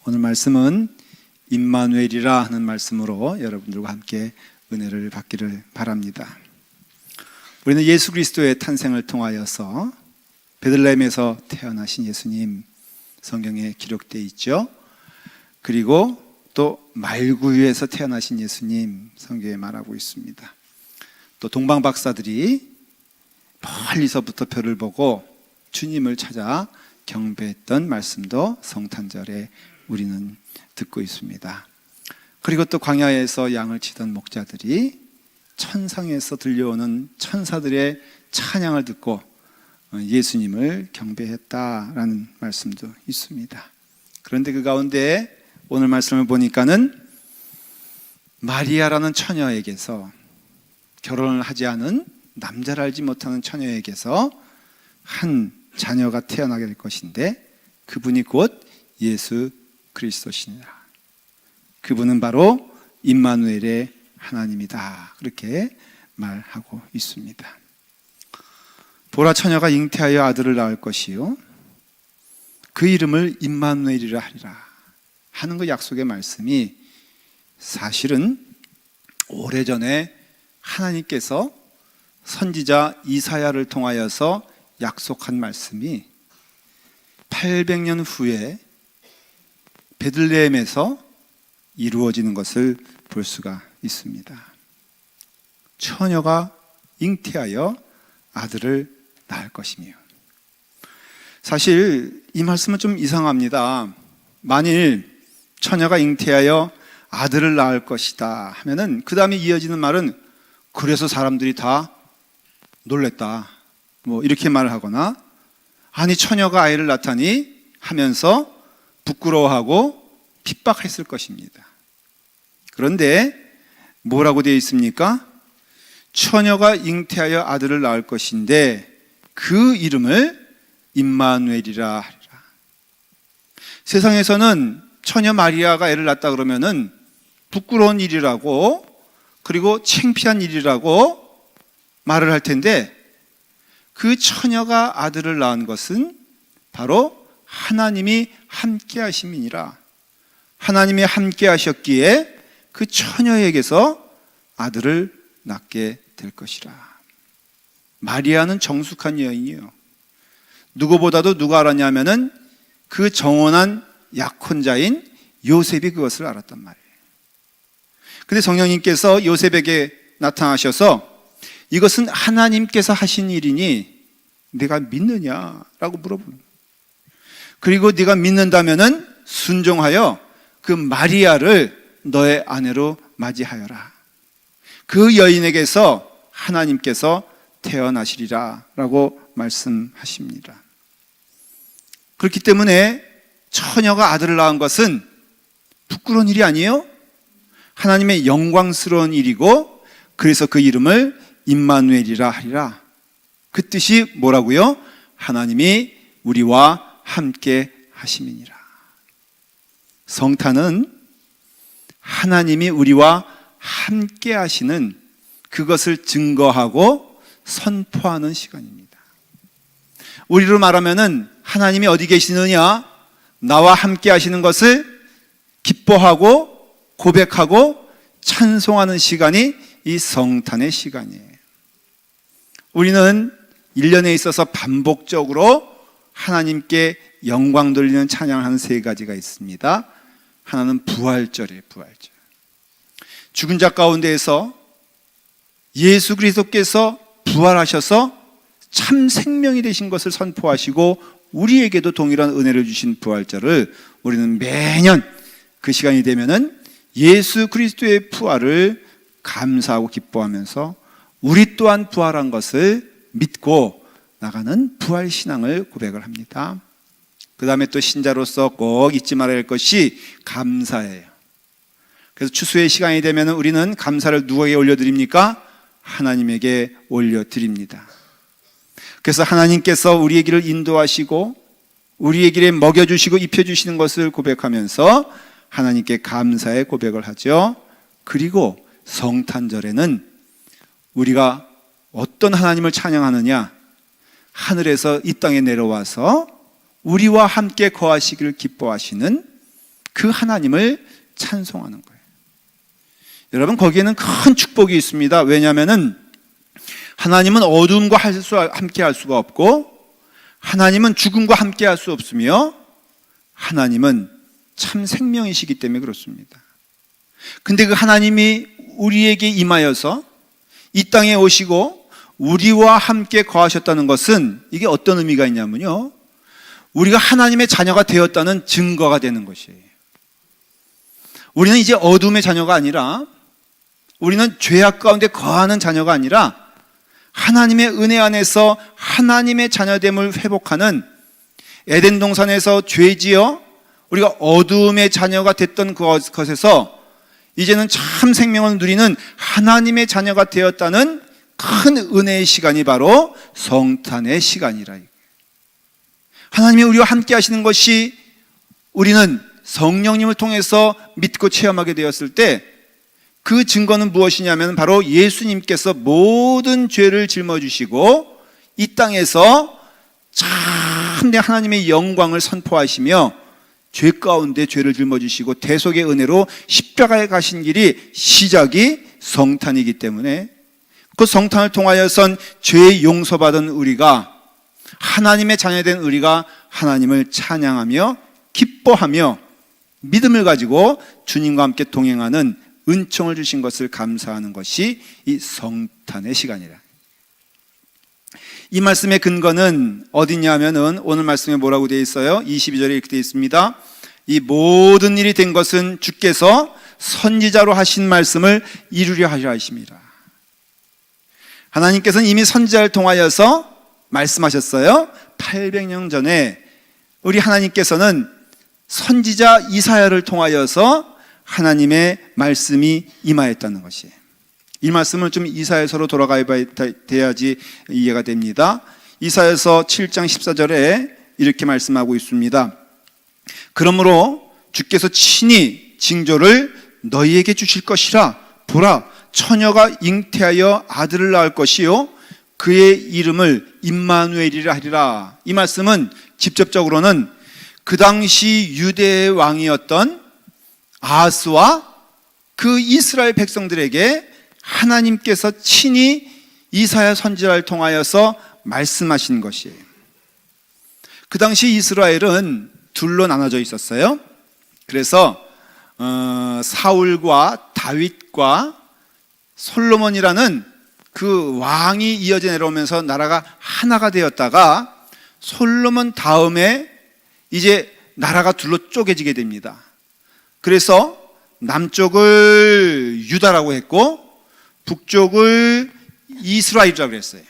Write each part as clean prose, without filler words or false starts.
오늘 말씀은 임마누엘이라 하는 말씀으로 여러분들과 함께 은혜를 받기를 바랍니다. 우리는 예수 그리스도의 탄생을 통하여서 베들레헴에서 태어나신 예수님 성경에 기록되어 있죠. 그리고 또 말구유에서 태어나신 예수님 성경에 말하고 있습니다. 또 동방 박사들이 멀리서부터 별을 보고 주님을 찾아 경배했던 말씀도 성탄절에 우리는 듣고 있습니다. 그리고 또 광야에서 양을 치던 목자들이 천상에서 들려오는 천사들의 찬양을 듣고 예수님을 경배했다라는 말씀도 있습니다. 그런데 그 가운데 오늘 말씀을 보니까는 마리아라는 처녀에게서, 결혼을 하지 않은 남자를 알지 못하는 처녀에게서 한 자녀가 태어나게 될 것인데 그분이 곧 예수 그리스도시니라. 그분은 바로 임마누엘의 하나님이다, 그렇게 말하고 있습니다. 보라, 처녀가 잉태하여 아들을 낳을 것이요 그 이름을 임마누엘이라 하리라 하는 그 약속의 말씀이 사실은 오래전에 하나님께서 선지자 이사야를 통하여서 약속한 말씀이 800년 후에 베들레헴에서 이루어지는 것을 볼 수가 있습니다. 처녀가 잉태하여 아들을 낳을 것이며, 사실 이 말씀은 좀 이상합니다. 만일 처녀가 잉태하여 아들을 낳을 것이다 하면은 그 다음에 이어지는 말은 그래서 사람들이 다 놀랬다, 이렇게 말을 하거나, 아니 처녀가 아이를 낳다니 하면서 부끄러워하고 핍박했을 것입니다. 그런데 뭐라고 되어 있습니까? 처녀가 잉태하여 아들을 낳을 것인데 그 이름을 임마누엘이라 하리라. 세상에서는 처녀 마리아가 애를 낳았다 그러면은 부끄러운 일이라고, 그리고 창피한 일이라고 말을 할 텐데, 그 처녀가 아들을 낳은 것은 바로 하나님이 함께 하심이니라. 하나님이 함께 하셨기에 그 처녀에게서 아들을 낳게 될 것이라. 마리아는 정숙한 여인이에요. 누구보다도 누가 알았냐면은 그 정혼한 약혼자인 요셉이 그것을 알았단 말이에요. 근데 성령님께서 요셉에게 나타나셔서 이것은 하나님께서 하신 일이니 네가 믿느냐라고 물어봅니다. 그리고 네가 믿는다면은 순종하여 그 마리아를 너의 아내로 맞이하여라. 그 여인에게서 하나님께서 태어나시리라 라고 말씀하십니다. 그렇기 때문에 처녀가 아들을 낳은 것은 부끄러운 일이 아니에요. 하나님의 영광스러운 일이고, 그래서 그 이름을 임마누엘이라 하리라. 그 뜻이 뭐라고요? 하나님이 우리와 함께 하심이니라. 성탄은 하나님이 우리와 함께 하시는 그것을 증거하고 선포하는 시간입니다. 우리로 말하면은 하나님이 어디 계시느냐, 나와 함께 하시는 것을 기뻐하고 고백하고 찬송하는 시간이 이 성탄의 시간이에요. 우리는 1년에 있어서 반복적으로 하나님께 영광 돌리는 찬양을 하는 세 가지가 있습니다. 하나는 부활절이에요. 부활절. 죽은 자 가운데에서 예수 그리스도께서 부활하셔서 참 생명이 되신 것을 선포하시고 우리에게도 동일한 은혜를 주신 부활절을 우리는 매년 그 시간이 되면은 예수 그리스도의 부활을 감사하고 기뻐하면서 우리 또한 부활한 것을 믿고 나가는 부활신앙을 고백을 합니다. 그 다음에 또 신자로서 꼭 잊지 말아야 할 것이 감사예요. 그래서 추수의 시간이 되면 우리는 감사를 누구에게 올려드립니까? 하나님에게 올려드립니다. 그래서 하나님께서 우리의 길을 인도하시고 우리의 길에 먹여주시고 입혀주시는 것을 고백하면서 하나님께 감사의 고백을 하죠. 그리고 성탄절에는 우리가 어떤 하나님을 찬양하느냐, 하늘에서 이 땅에 내려와서 우리와 함께 거하시기를 기뻐하시는 그 하나님을 찬송하는 거예요. 여러분, 거기에는 큰 축복이 있습니다. 왜냐하면 하나님은 어둠과 함께 할 수가 없고, 하나님은 죽음과 함께 할 수 없으며, 하나님은 참 생명이시기 때문에 그렇습니다. 근데 그 하나님이 우리에게 임하여서 이 땅에 오시고 우리와 함께 거하셨다는 것은 이게 어떤 의미가 있냐면요, 우리가 하나님의 자녀가 되었다는 증거가 되는 것이에요. 우리는 이제 어둠의 자녀가 아니라, 우리는 죄악 가운데 거하는 자녀가 아니라 하나님의 은혜 안에서 하나님의 자녀됨을 회복하는, 에덴 동산에서 죄지어 우리가 어둠의 자녀가 됐던 그것에서 이제는 참 생명을 누리는 하나님의 자녀가 되었다는 큰 은혜의 시간이 바로 성탄의 시간이라. 하나님이 우리와 함께 하시는 것이 우리는 성령님을 통해서 믿고 체험하게 되었을 때, 그 증거는 무엇이냐면 바로 예수님께서 모든 죄를 짊어지시고 이 땅에서 참된 하나님의 영광을 선포하시며 죄 가운데 죄를 짊어지시고 대속의 은혜로 십자가에 가신 길이 시작이 성탄이기 때문에, 그 성탄을 통하여선 죄 용서받은 우리가, 하나님의 자녀된 우리가 하나님을 찬양하며 기뻐하며 믿음을 가지고 주님과 함께 동행하는 은총을 주신 것을 감사하는 것이 이 성탄의 시간이라. 이 말씀의 근거는 어디냐 하면은 오늘 말씀에 뭐라고 되어 있어요? 22절에 이렇게 되어 있습니다. 이 모든 일이 된 것은 주께서 선지자로 하신 말씀을 이루려 하려 하심이라. 하나님께서는 이미 선지자를 통하여서 말씀하셨어요. 800년 전에 우리 하나님께서는 선지자 이사야를 통하여서 하나님의 말씀이 임하였다는 것이에요. 이 말씀을 좀 이사야서로 돌아가야 돼야지 이해가 됩니다. 이사야서 7장 14절에 이렇게 말씀하고 있습니다. 그러므로 주께서 친히 징조를 너희에게 주실 것이라. 보라, 처녀가 잉태하여 아들을 낳을 것이요 그의 이름을 임마누엘이라 하리라. 이 말씀은 직접적으로는 그 당시 유대의 왕이었던 아하스와 그 이스라엘 백성들에게 하나님께서 친히 이사야 선지자를 통하여서 말씀하신 것이에요. 그 당시 이스라엘은 둘로 나눠져 있었어요. 그래서 사울과 다윗과 솔로몬이라는 그 왕이 이어져 내려오면서 나라가 하나가 되었다가, 솔로몬 다음에 이제 나라가 둘로 쪼개지게 됩니다. 그래서 남쪽을 유다라고 했고 북쪽을 이스라엘이라고 그랬어요.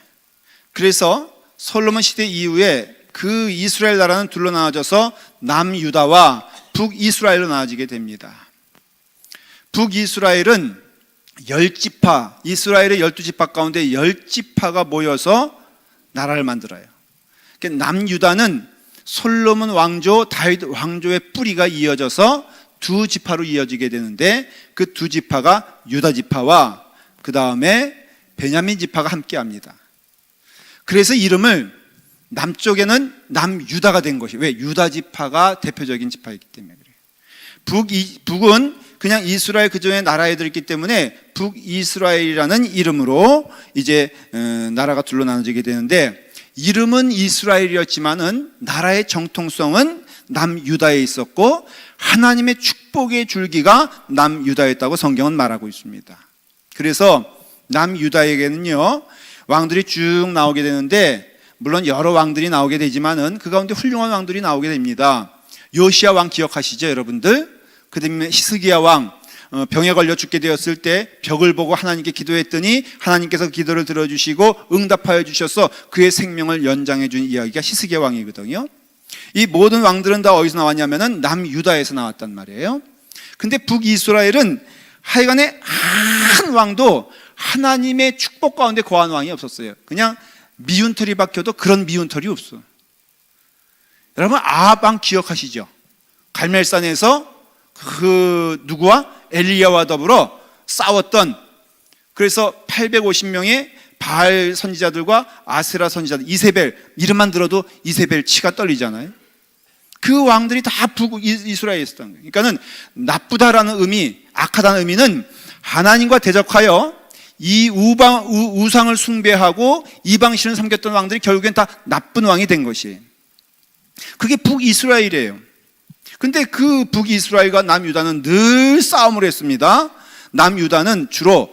그래서 솔로몬 시대 이후에 그 이스라엘 나라는 둘로 나눠져서 남유다와 북이스라엘로 나눠지게 됩니다. 북이스라엘은 10지파, 이스라엘의 12지파 가운데 10지파가 모여서 나라를 만들어요. 남유다는 솔로몬 왕조, 다윗 왕조의 뿌리가 이어져서 두 지파로 이어지게 되는데, 그 두 지파가 유다 지파와 그 다음에 베냐민 지파가 함께 합니다. 그래서 이름을 남쪽에는 남유다가 된 것이, 왜? 유다 지파가 대표적인 지파이기 때문에 그래요. 북은 그냥 이스라엘 그전에 나라에 들었기 때문에 북이스라엘이라는 이름으로 이제 나라가 둘로 나눠지게 되는데, 이름은 이스라엘이었지만은 나라의 정통성은 남유다에 있었고 하나님의 축복의 줄기가 남유다였다고 성경은 말하고 있습니다. 그래서 남유다에게는요 왕들이 쭉 나오게 되는데, 물론 여러 왕들이 나오게 되지만은 그 가운데 훌륭한 왕들이 나오게 됩니다. 요시야 왕 기억하시죠, 여러분들? 그 다음에 히스기야 왕 병에 걸려 죽게 되었을 때 벽을 보고 하나님께 기도했더니 하나님께서 기도를 들어주시고 응답하여 주셔서 그의 생명을 연장해 준 이야기가 히스기야 왕이거든요. 이 모든 왕들은 다 어디서 나왔냐면은 남유다에서 나왔단 말이에요. 근데 북이스라엘은 하여간에 한 왕도 하나님의 축복 가운데 거한 왕이 없었어요. 그냥 미운 털이 박혀도 그런 미운 털이 없어. 여러분, 아합 왕 기억하시죠? 갈멜산에서 그 누구와? 엘리야와 더불어 싸웠던, 그래서 850명의 바알 선지자들과 아세라 선지자들, 이세벨, 이름만 들어도 이세벨 치가 떨리잖아요. 그 왕들이 다 북이스라엘에 있었던 거예요. 그러니까는 나쁘다라는 의미, 악하다는 의미는 하나님과 대적하여 이 우상을 숭배하고 이방신을 섬겼던 왕들이 결국엔 다 나쁜 왕이 된 것이, 그게 북이스라엘이에요. 근데 그 북이스라엘과 남유다는 늘 싸움을 했습니다. 남유다는 주로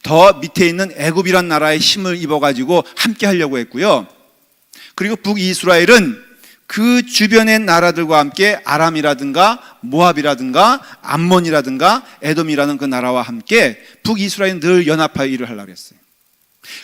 더 밑에 있는 애굽이란 나라의 힘을 입어가지고 함께 하려고 했고요. 그리고 북이스라엘은 그 주변의 나라들과 함께 아람이라든가 모압이라든가 암몬이라든가 에돔이라는 그 나라와 함께 북이스라엘은 늘 연합하여 일을 하려고 했어요.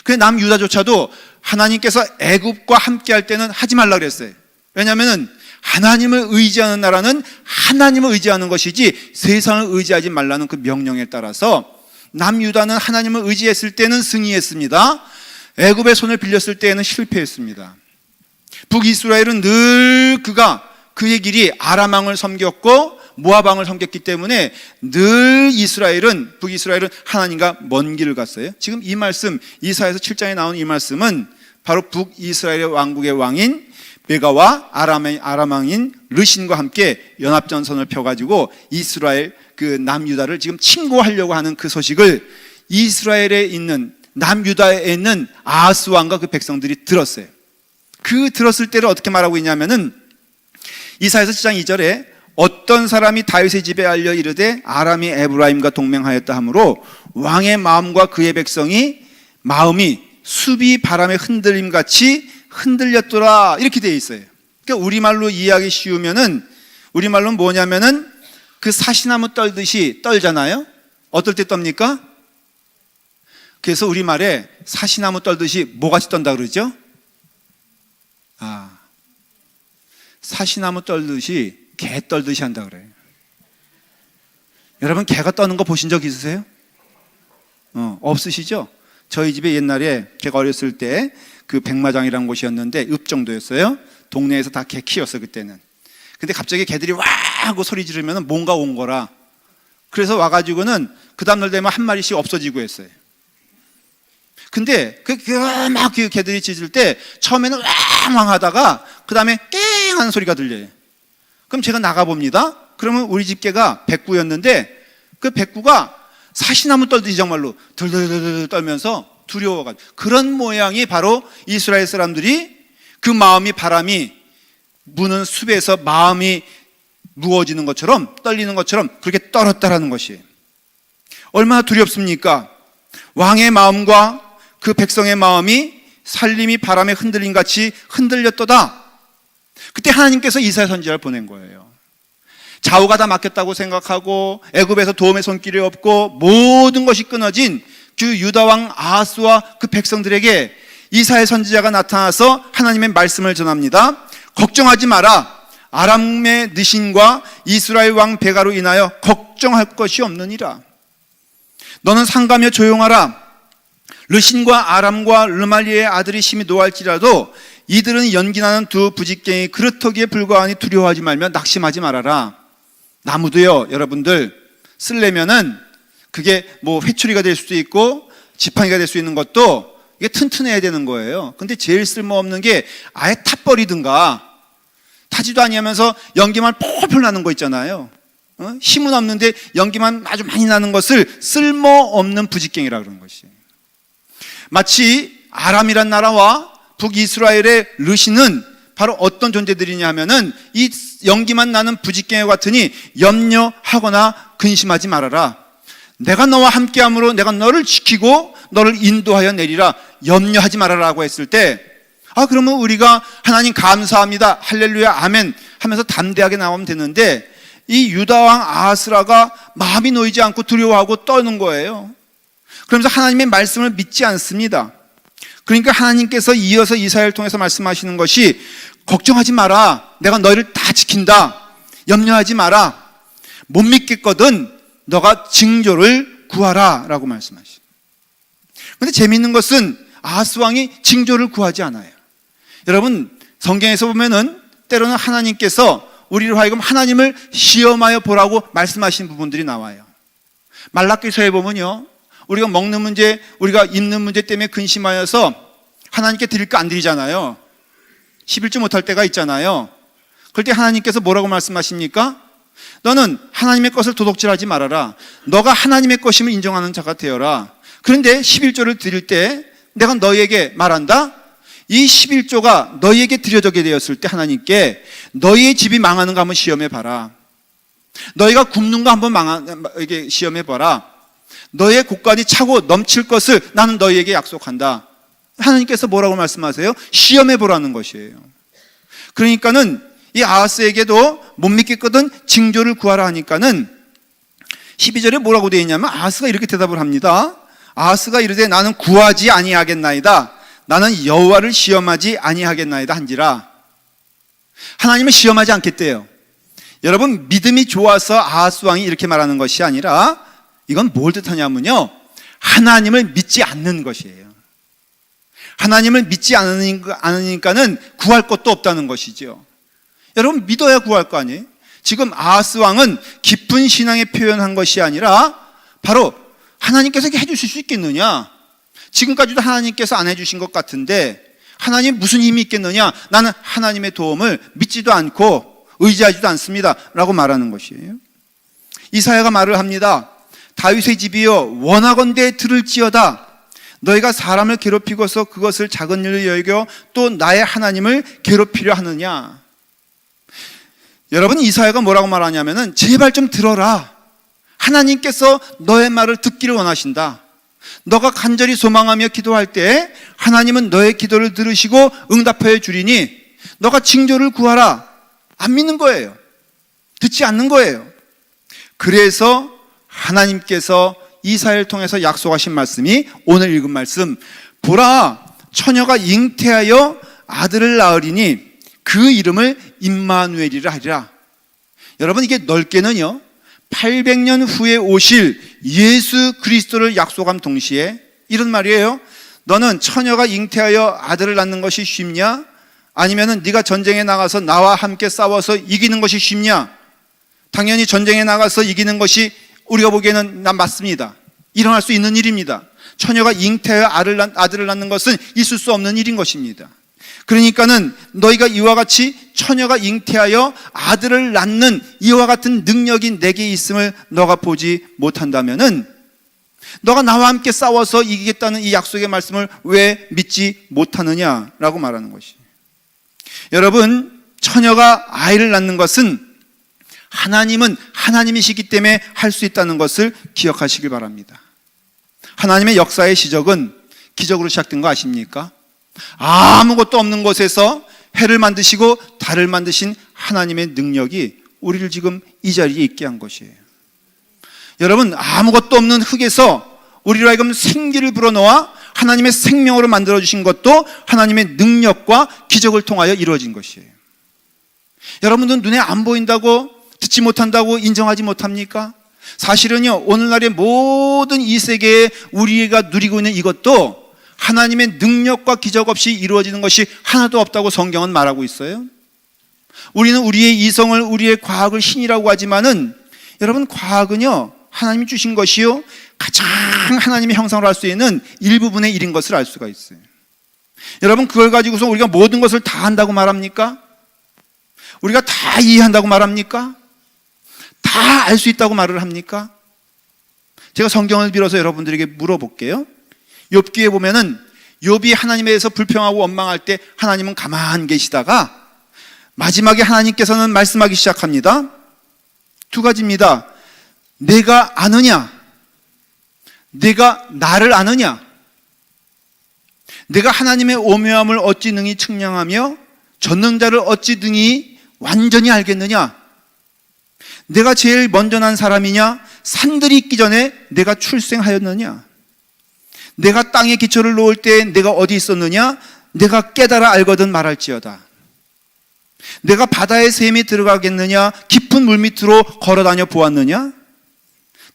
그런데 남유다조차도 하나님께서 애굽과 함께 할 때는 하지 말라고 그랬어요. 왜냐하면 하나님을 의지하는 나라는 하나님을 의지하는 것이지 세상을 의지하지 말라는 그 명령에 따라서 남유다는 하나님을 의지했을 때는 승리했습니다. 애굽의 손을 빌렸을 때에는 실패했습니다. 북이스라엘은 늘 그의 길이 아람왕을 섬겼고 모압왕을 섬겼기 때문에 늘 북이스라엘은 하나님과 먼 길을 갔어요. 지금 이 말씀, 이사야서 7장에 나온 이 말씀은 바로 북이스라엘의 왕국의 왕인 메가와 아람왕인 르신과 함께 연합전선을 펴가지고 이스라엘 그 남유다를 지금 침공하려고 하는 그 소식을 이스라엘에 있는 남유다에 있는 아하스 왕과 그 백성들이 들었어요. 그 들었을 때를 어떻게 말하고 있냐면은 이사야서 7장 2절에 어떤 사람이 다윗의 집에 알려 이르되 아람이 에브라임과 동맹하였다 하므로 왕의 마음과 그의 백성이 마음이 수비 바람에 흔들림같이 흔들렸더라, 이렇게 되어 있어요. 그러니까 우리말로 이해하기 쉬우면은, 우리말로는 뭐냐면은 그 사시나무 떨듯이 떨잖아요. 어떨 때 떱니까? 그래서 우리말에 사시나무 떨듯이 뭐같이 떤다 그러죠? 사시나무 떨듯이 개 떨듯이 한다 그래요. 여러분 개가 떠는 거 보신 적 있으세요? 없으시죠? 저희 집에 옛날에 제가 어렸을 때 그 백마장이라는 곳이었는데 읍 정도였어요. 동네에서 다 개 키웠어요 그때는. 근데 갑자기 개들이 와 하고 소리 지르면 뭔가 온 거라, 그래서 그 다음날 되면 한 마리씩 없어지고 했어요. 근데 막 그 개들이 짖을 때 처음에는 왕왕 하다가 그 다음에 깽 하는 소리가 들려요. 그럼 제가 나가봅니다. 그러면 우리 집 개가 백구였는데 그 백구가 사시나무 떨듯이 정말로 덜덜덜 떨면서 두려워가지고, 그런 모양이 바로 이스라엘 사람들이 그 마음이 바람이 부는 숲에서 마음이 무거워지는 것처럼 떨리는 것처럼 그렇게 떨었다라는 것이에요. 얼마나 두렵습니까? 왕의 마음과 그 백성의 마음이 살림이 바람에 흔들림 같이 흔들렸도다. 그때 하나님께서 이사야 선지자를 보낸 거예요. 좌우가 다 막혔다고 생각하고 애굽에서 도움의 손길이 없고 모든 것이 끊어진 그 유다 왕 아하스와 그 백성들에게 이사야 선지자가 나타나서 하나님의 말씀을 전합니다. 걱정하지 마라. 아람의 느신과 이스라엘 왕 베가로 인하여 걱정할 것이 없느니라. 너는 상가며 조용하라. 르신과 아람과 르말리의 아들이 심히 노할지라도 이들은 연기나는 두 부직갱이 그릇터기에 불과하니 두려워하지 말며 낙심하지 말아라. 나무도요, 여러분들 쓰려면은 그게 뭐 회초리가 될 수도 있고 지팡이가 될 수 있는 것도 이게 튼튼해야 되는 거예요. 근데 제일 쓸모없는 게 아예 타버리든가, 타지도 아니하면서 연기만 폴폴 나는 거 있잖아요. 힘은 없는데 연기만 아주 많이 나는 것을 쓸모없는 부직갱이라 그러는 것이에요. 마치 아람이란 나라와 북이스라엘의 르신은 바로 어떤 존재들이냐 하면은 이 연기만 나는 부직갱이 같으니 염려하거나 근심하지 말아라. 내가 너와 함께함으로 내가 너를 지키고 너를 인도하여 내리라. 염려하지 말아라고 했을 때, 그러면 우리가 하나님 감사합니다, 할렐루야, 아멘 하면서 담대하게 나오면 되는데, 이 유다왕 아하스라가 마음이 놓이지 않고 두려워하고 떠는 거예요. 그러면서 하나님의 말씀을 믿지 않습니다. 그러니까 하나님께서 이어서 이사야를 통해서 말씀하시는 것이, 걱정하지 마라, 내가 너희를 다 지킨다, 염려하지 마라, 못 믿겠거든 너가 징조를 구하라 라고 말씀하시죠. 그런데 재미있는 것은 아하스 왕이 징조를 구하지 않아요. 여러분 성경에서 보면은 때로는 하나님께서 우리로 하여금 하나님을 시험하여 보라고 말씀하신 부분들이 나와요. 말라기서에 보면요, 우리가 먹는 문제, 우리가 입는 문제 때문에 근심하여서 하나님께 드릴 거 안 드리잖아요. 11주 못할 때가 있잖아요. 그럴 때 하나님께서 뭐라고 말씀하십니까? 너는 하나님의 것을 도둑질하지 말아라. 너가 하나님의 것임을 인정하는 자가 되어라. 그런데 11조를 드릴 때 내가 너희에게 말한다. 이 11조가 너희에게 드려지게 되었을 때 하나님께 너희의 집이 망하는 거 한번 시험해 봐라. 너희가 굶는 거 한번 시험해 봐라. 너희의 곳간이 차고 넘칠 것을 나는 너희에게 약속한다. 하나님께서 뭐라고 말씀하세요? 시험해 보라는 것이에요. 그러니까는 이 아하스에게도 못 믿겠거든 징조를 구하라 하니까는 12절에 뭐라고 되어 있냐면 아하스가 이렇게 대답을 합니다. 아하스가 이르되 나는 구하지 아니하겠나이다. 나는 여호와를 시험하지 아니하겠나이다 한지라. 하나님을 시험하지 않겠대요. 여러분, 믿음이 좋아서 아하스 왕이 이렇게 말하는 것이 아니라 이건 뭘 뜻하냐면요, 하나님을 믿지 않는 것이에요. 하나님을 믿지 않으니까는 구할 것도 없다는 것이죠. 여러분, 믿어야 구할 거 아니에요? 지금 아하스 왕은 깊은 신앙에 표현한 것이 아니라 바로 하나님께서 해주실 수 있겠느냐? 지금까지도 하나님께서 안 해주신 것 같은데 하나님 무슨 힘이 있겠느냐? 나는 하나님의 도움을 믿지도 않고 의지하지도 않습니다 라고 말하는 것이에요. 이사야가 말을 합니다. 다윗의 집이여 원하건대 들을지어다. 너희가 사람을 괴롭히고서 그것을 작은 일로 여겨 또 나의 하나님을 괴롭히려 하느냐. 여러분, 이사야가 뭐라고 말하냐면은 제발 좀 들어라. 하나님께서 너의 말을 듣기를 원하신다. 너가 간절히 소망하며 기도할 때 하나님은 너의 기도를 들으시고 응답하여 주리니 너가 징조를 구하라. 안 믿는 거예요. 듣지 않는 거예요. 그래서 하나님께서 이사야를 통해서 약속하신 말씀이 오늘 읽은 말씀, 보라 처녀가 잉태하여 아들을 낳으리니 그 이름을 임마누엘이라 하리라. 여러분, 이게 넓게는요 800년 후에 오실 예수 그리스도를 약속함 동시에 이런 말이에요. 너는 처녀가 잉태하여 아들을 낳는 것이 쉽냐? 아니면은 네가 전쟁에 나가서 나와 함께 싸워서 이기는 것이 쉽냐? 당연히 전쟁에 나가서 이기는 것이 우리가 보기에는 난 맞습니다. 일어날 수 있는 일입니다. 처녀가 잉태하여 아들을 낳는 것은 있을 수 없는 일인 것입니다. 그러니까는 너희가 이와 같이 처녀가 잉태하여 아들을 낳는 이와 같은 능력이 내게 있음을 너가 보지 못한다면은 너가 나와 함께 싸워서 이기겠다는 이 약속의 말씀을 왜 믿지 못하느냐라고 말하는 것이에요. 여러분, 처녀가 아이를 낳는 것은 하나님은 하나님이시기 때문에 할 수 있다는 것을 기억하시길 바랍니다. 하나님의 역사의 시작은 기적으로 시작된 거 아십니까? 아무것도 없는 곳에서 해를 만드시고 달을 만드신 하나님의 능력이 우리를 지금 이 자리에 있게 한 것이에요. 여러분, 아무것도 없는 흙에서 우리로 하여금 생기를 불어넣어 하나님의 생명으로 만들어주신 것도 하나님의 능력과 기적을 통하여 이루어진 것이에요. 여러분들은 눈에 안 보인다고, 듣지 못한다고 인정하지 못합니까? 사실은요, 오늘날의 모든 이 세계에 우리가 누리고 있는 이것도 하나님의 능력과 기적 없이 이루어지는 것이 하나도 없다고 성경은 말하고 있어요. 우리는 우리의 이성을, 우리의 과학을 신이라고 하지만은 여러분, 과학은요 하나님이 주신 것이요 가장 하나님의 형상으로 할 수 있는 일부분의 일인 것을 알 수가 있어요. 여러분, 그걸 가지고서 우리가 모든 것을 다 한다고 말합니까? 우리가 다 이해한다고 말합니까? 다 알 수 있다고 말을 합니까? 제가 성경을 빌어서 여러분들에게 물어볼게요. 욥기에 보면은 욥이 하나님에 대해서 불평하고 원망할 때 하나님은 가만히 계시다가 마지막에 하나님께서는 말씀하기 시작합니다. 두 가지입니다. 내가 아느냐? 내가 나를 아느냐? 내가 하나님의 오묘함을 어찌 능히 측량하며 전능자를 어찌 능히 완전히 알겠느냐? 내가 제일 먼저 난 사람이냐? 산들이 있기 전에 내가 출생하였느냐? 내가 땅에 기초를 놓을 때 내가 어디 있었느냐? 내가 깨달아 알거든 말할지어다. 내가 바다의 샘이 들어가겠느냐? 깊은 물 밑으로 걸어다녀 보았느냐?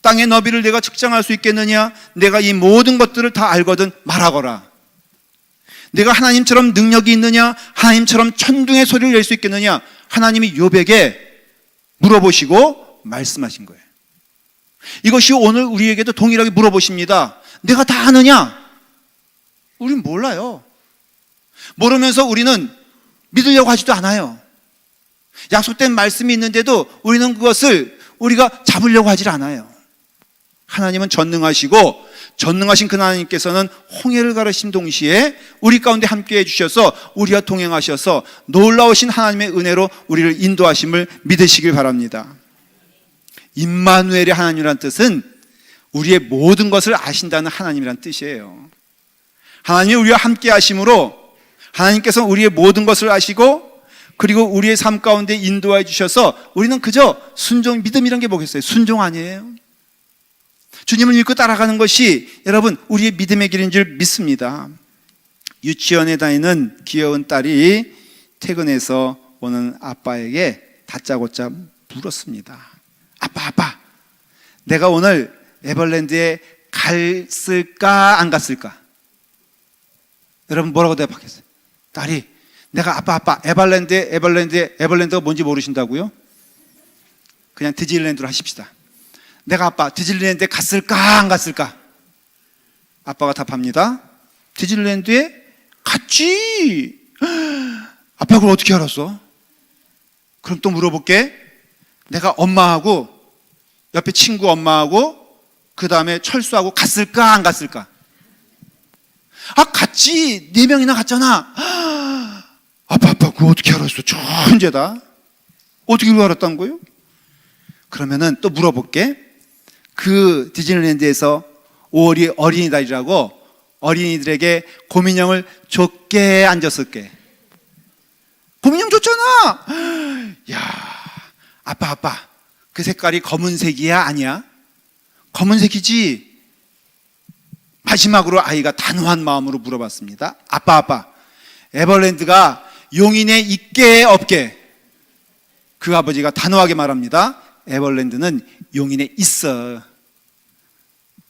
땅의 너비를 내가 측정할 수 있겠느냐? 내가 이 모든 것들을 다 알거든 말하거라. 내가 하나님처럼 능력이 있느냐? 하나님처럼 천둥의 소리를 낼 수 있겠느냐? 하나님이 욥에게 물어보시고 말씀하신 거예요. 이것이 오늘 우리에게도 동일하게 물어보십니다. 내가 다 아느냐? 우린 몰라요. 모르면서 우리는 믿으려고 하지도 않아요. 약속된 말씀이 있는데도 우리는 그것을 우리가 잡으려고 하질 않아요. 하나님은 전능하시고 전능하신 그 하나님께서는 홍해를 가르신 동시에 우리 가운데 함께해 주셔서 우리와 동행하셔서 놀라우신 하나님의 은혜로 우리를 인도하심을 믿으시길 바랍니다. 임마누엘의 하나님이란 뜻은 우리의 모든 것을 아신다는 하나님이란 뜻이에요. 하나님이 우리와 함께 하심으로 하나님께서 우리의 모든 것을 아시고 그리고 우리의 삶 가운데 인도해 주셔서 우리는 그저 순종, 믿음이란 게 뭐겠어요? 순종 아니에요? 주님을 믿고 따라가는 것이 여러분 우리의 믿음의 길인 줄 믿습니다. 유치원에 다니는 귀여운 딸이 퇴근해서 오는 아빠에게 다짜고짜 물었습니다. 아빠, 내가 오늘 에버랜드에 갔을까 안 갔을까? 여러분 뭐라고 대답하겠어요? 딸이 내가 아빠 에버랜드가 뭔지 모르신다고요? 그냥 디즈니랜드로 하십시다. 내가 아빠 디즈니랜드에 갔을까 안 갔을까? 아빠가 답합니다. 디즈니랜드에 갔지. 아빠 그걸 어떻게 알았어? 그럼 또 물어볼게. 내가 엄마하고 옆에 친구 엄마하고 그 다음에 철수하고 갔을까 안 갔을까? 갔지. 4명이나 갔잖아. 아빠 그거 어떻게 알았어? 천재다. 어떻게 그걸 알았다는 거예요? 그러면은 또 물어볼게. 그 디즈니랜드에서 5월이 어린이날이라고 어린이들에게 곰인형을 줬게 안 줬을게? 곰인형 줬잖아. 야, 아빠 그 색깔이 검은색이야 아니야? 검은색이지. 마지막으로 아이가 단호한 마음으로 물어봤습니다. 아빠 에버랜드가 용인에 있게 없게? 그 아버지가 단호하게 말합니다. 에버랜드는 용인에 있어.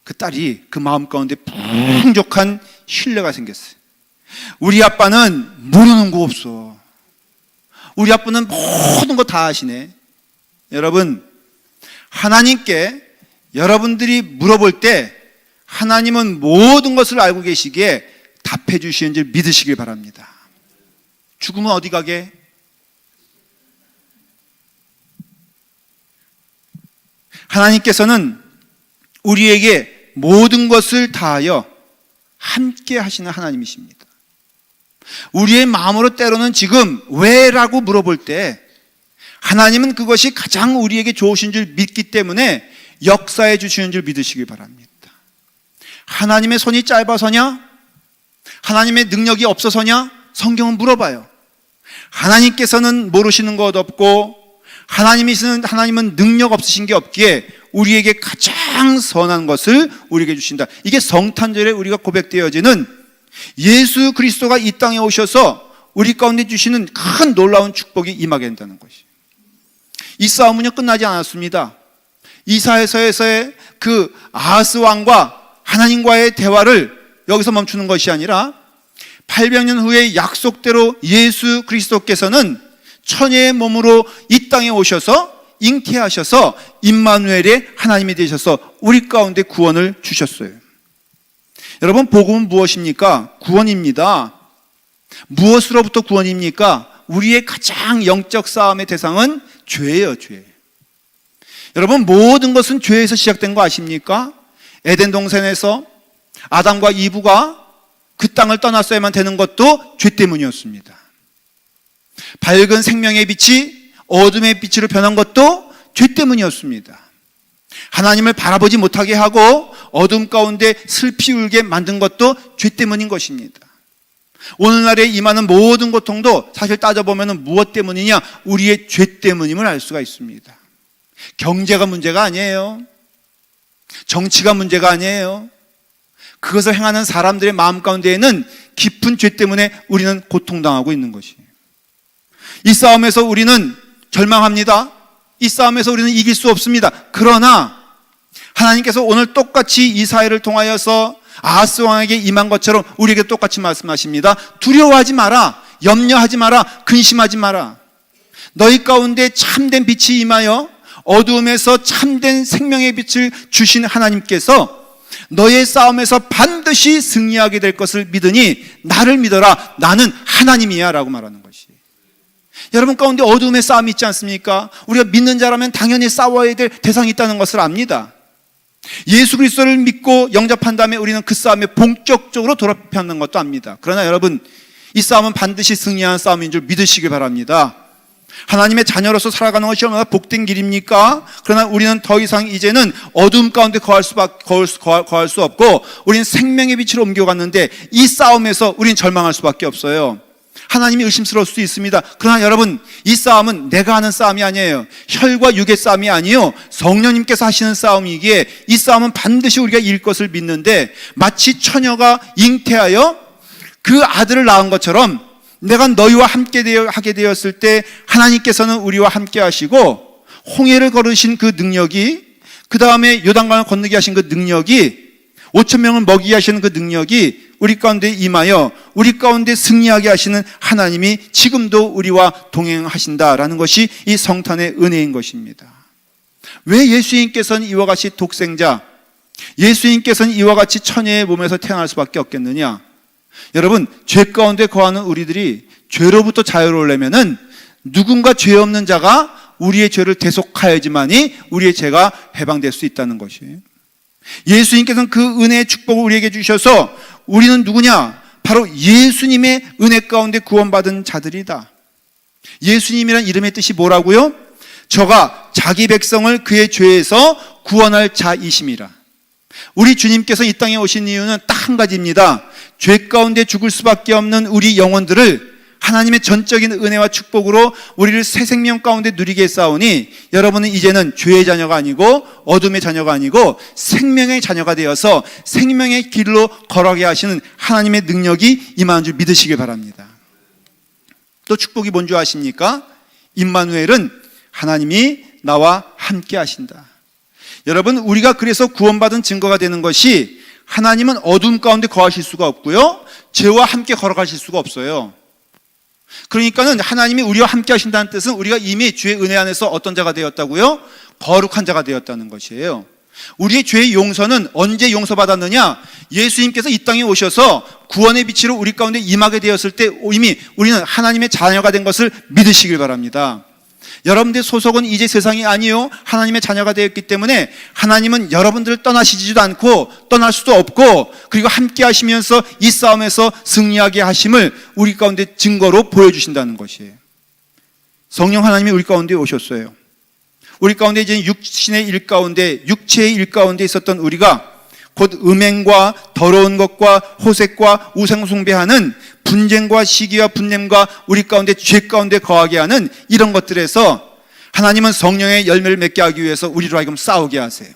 그 딸이 그 마음 가운데 풍족한 신뢰가 생겼어요. 우리 아빠는 모르는 거 없어. 우리 아빠는 모든 거 다 아시네. 여러분, 하나님께 여러분들이 물어볼 때 하나님은 모든 것을 알고 계시기에 답해 주시는 줄 믿으시길 바랍니다. 죽으면 어디 가게? 하나님께서는 우리에게 모든 것을 다하여 함께 하시는 하나님이십니다. 우리의 마음으로 때로는 지금 왜라고 물어볼 때 하나님은 그것이 가장 우리에게 좋으신 줄 믿기 때문에 역사해 주시는 줄 믿으시길 바랍니다. 하나님의 손이 짧아서냐? 하나님의 능력이 없어서냐? 성경은 물어봐요. 하나님께서는 모르시는 것 없고 하나님은 능력 없으신 게 없기에 우리에게 가장 선한 것을 우리에게 주신다. 이게 성탄절에 우리가 고백되어지는 예수 그리스도가 이 땅에 오셔서 우리 가운데 주시는 큰 놀라운 축복이 임하게 된다는 것이. 이 싸움은요 끝나지 않았습니다. 이사야서에서의 그 아하스 왕과 하나님과의 대화를 여기서 멈추는 것이 아니라 800년 후에 약속대로 예수 그리스도께서는 천의 몸으로 이 땅에 오셔서 잉태하셔서 임마누엘의 하나님이 되셔서 우리 가운데 구원을 주셨어요. 여러분, 복음은 무엇입니까? 구원입니다. 무엇으로부터 구원입니까? 우리의 가장 영적 싸움의 대상은 죄예요, 죄. 여러분, 모든 것은 죄에서 시작된 거 아십니까? 에덴 동산에서 아담과 이브가 그 땅을 떠났어야만 되는 것도 죄 때문이었습니다. 밝은 생명의 빛이 어둠의 빛으로 변한 것도 죄 때문이었습니다. 하나님을 바라보지 못하게 하고 어둠 가운데 슬피 울게 만든 것도 죄 때문인 것입니다. 오늘날에 임하는 모든 고통도 사실 따져보면 무엇 때문이냐? 우리의 죄 때문임을 알 수가 있습니다. 경제가 문제가 아니에요. 정치가 문제가 아니에요. 그것을 행하는 사람들의 마음 가운데에는 깊은 죄 때문에 우리는 고통당하고 있는 것이에요. 이 싸움에서 우리는 절망합니다. 이 싸움에서 우리는 이길 수 없습니다. 그러나 하나님께서 오늘 똑같이 이사야를 통하여서 아하스 왕에게 임한 것처럼 우리에게 똑같이 말씀하십니다. 두려워하지 마라. 염려하지 마라. 근심하지 마라. 너희 가운데 참된 빛이 임하여 어두움에서 참된 생명의 빛을 주신 하나님께서 너의 싸움에서 반드시 승리하게 될 것을 믿으니 나를 믿어라. 나는 하나님이야 라고 말하는 것이. 여러분 가운데 어둠의 싸움이 있지 않습니까? 우리가 믿는 자라면 당연히 싸워야 될 대상이 있다는 것을 압니다. 예수 그리스도를 믿고 영접한 다음에 우리는 그 싸움에 본격적으로 돌입하는 것도 압니다. 그러나 여러분, 이 싸움은 반드시 승리하는 싸움인 줄 믿으시길 바랍니다. 하나님의 자녀로서 살아가는 것이 얼마나 복된 길입니까? 그러나 우리는 더 이상 이제는 어둠 가운데 거할 수 없고 우리는 생명의 빛으로 옮겨갔는데 이 싸움에서 우리는 절망할 수밖에 없어요. 하나님이 의심스러울 수도 있습니다. 그러나 여러분, 이 싸움은 내가 하는 싸움이 아니에요. 혈과 육의 싸움이 아니요, 성령님께서 하시는 싸움이기에 이 싸움은 반드시 우리가 이길 것을 믿는데, 마치 처녀가 잉태하여 그 아들을 낳은 것처럼 내가 너희와 함께 하게 되었을 때 하나님께서는 우리와 함께 하시고, 홍해를 걸으신 그 능력이, 그 다음에 요단강을 건너게 하신 그 능력이, 5,000명을 먹이게 하시는 그 능력이 우리 가운데 임하여 우리 가운데 승리하게 하시는 하나님이 지금도 우리와 동행하신다라는 것이 이 성탄의 은혜인 것입니다. 왜 예수님께서는 이와 같이 독생자, 예수님께서는 이와 같이 처녀의 몸에서 태어날 수밖에 없겠느냐? 여러분, 죄 가운데 거하는 우리들이 죄로부터 자유로우려면은 누군가 죄 없는 자가 우리의 죄를 대속하여야지만이 우리의 죄가 해방될 수 있다는 것이에요. 예수님께서는 그 은혜의 축복을 우리에게 주셔서 우리는 누구냐? 바로 예수님의 은혜 가운데 구원받은 자들이다. 예수님이란 이름의 뜻이 뭐라고요? 저가 자기 백성을 그의 죄에서 구원할 자이심이라. 우리 주님께서 이 땅에 오신 이유는 딱 한 가지입니다. 죄 가운데 죽을 수밖에 없는 우리 영혼들을 하나님의 전적인 은혜와 축복으로 우리를 새 생명 가운데 누리게 했사오니, 여러분은 이제는 죄의 자녀가 아니고 어둠의 자녀가 아니고 생명의 자녀가 되어서 생명의 길로 걸어가게 하시는 하나님의 능력이 임하는 줄 믿으시길 바랍니다. 또 축복이 뭔 줄 아십니까? 임마누엘은 하나님이 나와 함께 하신다. 여러분, 우리가 그래서 구원받은 증거가 되는 것이, 하나님은 어둠 가운데 거하실 수가 없고요, 죄와 함께 걸어가실 수가 없어요. 그러니까는 하나님이 우리와 함께 하신다는 뜻은 우리가 이미 주의 은혜 안에서 어떤 자가 되었다고요? 거룩한 자가 되었다는 것이에요. 우리의 죄의 용서는 언제 용서받았느냐? 예수님께서 이 땅에 오셔서 구원의 빛으로 우리 가운데 임하게 되었을 때 이미 우리는 하나님의 자녀가 된 것을 믿으시길 바랍니다. 여러분들의 소속은 이제 세상이 아니요, 하나님의 자녀가 되었기 때문에 하나님은 여러분들을 떠나시지도 않고 떠날 수도 없고, 그리고 함께 하시면서 이 싸움에서 승리하게 하심을 우리 가운데 증거로 보여주신다는 것이에요. 성령 하나님이 우리 가운데 오셨어요. 우리 가운데 이제 육신의 일 가운데, 육체의 일 가운데 있었던 우리가 곧 음행과 더러운 것과 호색과 우상숭배하는 분쟁과 시기와 분냄과 우리 가운데 죄 가운데 거하게 하는 이런 것들에서 하나님은 성령의 열매를 맺게 하기 위해서 우리로 하여금 싸우게 하세요.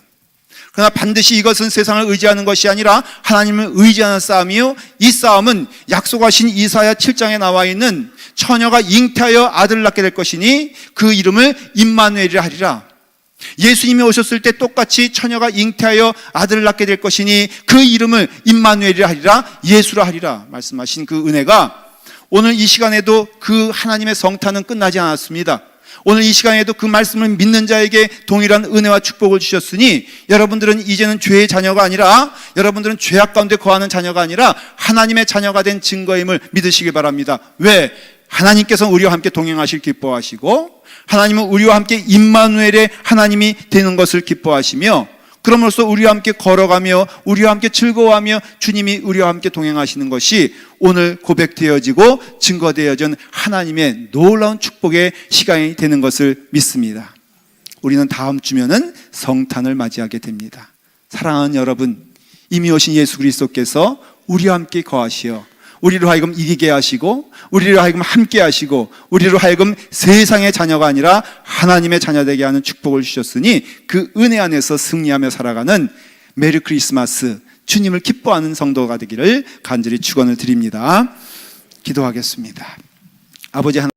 그러나 반드시 이것은 세상을 의지하는 것이 아니라 하나님을 의지하는 싸움이요, 이 싸움은 약속하신 이사야 7장에 나와 있는 처녀가 잉태하여 아들을 낳게 될 것이니 그 이름을 임마누엘이라 하리라. 예수님이 오셨을 때 똑같이 처녀가 잉태하여 아들을 낳게 될 것이니 그 이름을 임마누엘이라 하리라, 예수라 하리라 말씀하신 그 은혜가 오늘 이 시간에도 그 하나님의 성탄은 끝나지 않았습니다. 오늘 이 시간에도 그 말씀을 믿는 자에게 동일한 은혜와 축복을 주셨으니 여러분들은 이제는 죄의 자녀가 아니라, 여러분들은 죄악 가운데 거하는 자녀가 아니라 하나님의 자녀가 된 증거임을 믿으시기 바랍니다. 왜? 하나님께서 우리와 함께 동행하실 기뻐하시고, 하나님은 우리와 함께 임마누엘의 하나님이 되는 것을 기뻐하시며, 그럼으로써 우리와 함께 걸어가며 우리와 함께 즐거워하며 주님이 우리와 함께 동행하시는 것이 오늘 고백되어지고 증거되어진 하나님의 놀라운 축복의 시간이 되는 것을 믿습니다. 우리는 다음 주면은 성탄을 맞이하게 됩니다. 사랑하는 여러분, 이미 오신 예수 그리스도께서 우리와 함께 거하시어 우리로 하여금 이기게 하시고, 우리로 하여금 함께 하시고, 우리로 하여금 세상의 자녀가 아니라 하나님의 자녀 되게 하는 축복을 주셨으니 그 은혜 안에서 승리하며 살아가는 메리 크리스마스, 주님을 기뻐하는 성도가 되기를 간절히 축원을 드립니다. 기도하겠습니다. 아버지 하나님,